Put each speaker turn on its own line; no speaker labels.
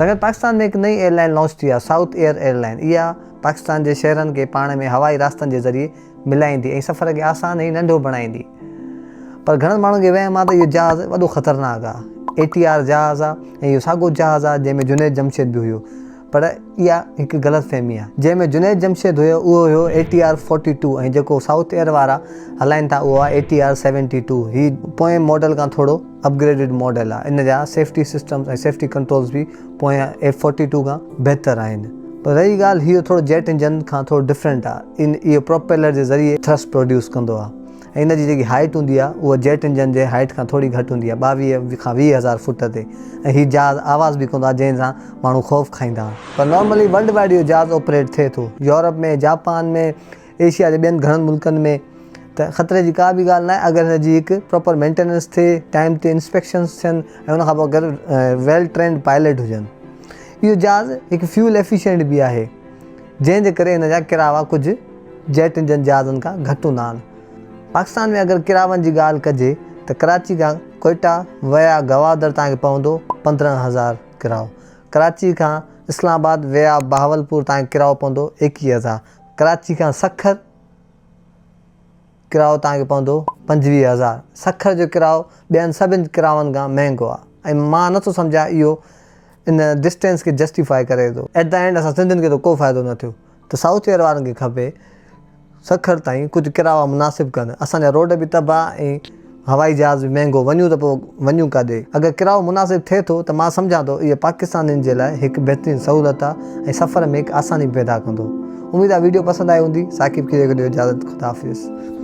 छाकाणि पाकिस्तान में हिकु नई एयरलाइन लॉन्च थी आहे, साउथ एयर एयरलाइन। इहा पाकिस्तान जे शहरनि खे पाण में हवाई रास्तनि जे ज़रिए मिलाईंदी ऐं सफ़र खे आसान ऐं नंढो बणाईंदी। पर घणनि माण्हुनि खे वहम आहे त इहो जहाज़ वॾो ख़तरनाक आहे। ATR जहाज़ आहे ऐं इहो साॻियो जहाज़ आहे जंहिंमें जुनैद जमशेद बि हुयो। पर इहा हिकु ग़लतफ़हमी आहे। जंहिंमें जुनैद जमशेद हुयो उहो हुयो ATR 42 ऐं जेको साउथ एयर वारा हलाइनि था उहो आहे ATR 72। हीउ पोएं मॉडल खां थोरो अपग्रेडेड मॉडल आहे। इन जा सेफ्टी सिस्टम्स ऐं सेफ्टी कंट्रोल्स बि पोयां F42 खां बहितरु आहिनि। पर रही ॻाल्हि, हीअ थोरो जेट इंजन खां थोरो डिफरेंट आहे। इहो प्रोपेलर जे ज़रिए थ्रस्ट प्रोड्यूस कंदो आहे ऐं इन जी जेकी हाइट हूंदी आहे उहा जेट इंजन जे हाइट खां थोरी घटि हूंदी आहे, 22 खां 20,000 फुट ते। ऐं हीउ जहाज़ आवाज़ बि कंदो आहे जंहिंसां माण्हू ख़ौफ़ खाईंदा। पर नॉर्मली वर्ल्ड वाइड इहो जहाज़ ऑपरेट थिए थो, यूरोप में, जापान में, एशिया जे ॿियनि घणनि मुल्कनि में। त ख़तरे जी का बि ॻाल्हि न आहे अगरि हिनजी हिकु प्रॉपर मेंटेनेंस थिए, टाइम ते इंस्पेक्शन्स थियनि ऐं उनखां पोइ अगरि वेल ट्रेंड पायलट हुजनि। इहो जहाज़ हिकु फ्यूल एफिशिएंट बि आहे, जंहिंजे करे हिन जा किरावा कुझु जेट इंजन जहाज़नि खां घटि हूंदा आहिनि। पाकिस्तान में अगरि किरावनि जी ॻाल्हि कजे त कराची खां कोयटा वया गवादर तव्हांखे पवंदो 15,000 किराओ। कराची खां इस्लामाबाद वया बहावलपुर तव्हांखे किराओ पवंदो 21,000। कराची खां सखर किराओ तव्हांखे पवंदो 25,000। सखर जो किराओ ॿियनि सभिनि किरावनि खां महांगो आहे ऐं मां नथो सम्झां इहो इन डिस्टेंस खे जस्टिफाई करे थो। एट द एंड असां सिंधियुनि खे त को फ़ाइदो न थियो। त साउथ एयर वारनि खे खपे सखर ताईं कुझु किरावा मुनासिबु कनि। असांजा रोड बि तबाह ऐं हवाई जहाज़ बि महांगो, वञूं त पोइ वञूं काॾे। अगरि किराओ मुनासिबु थिए थो त मां सम्झां थो इहा पाकिस्तानियुनि जे लाइ हिकु बहितरीनु सहूलियत आहे ऐं सफ़र में हिकु आसानी पैदा कंदो। उमेदु आहे वीडियो पसंदि आई हूंदी। साक़िब खे ॾियो इजाज़त। ख़ुदा हाफ़िज़।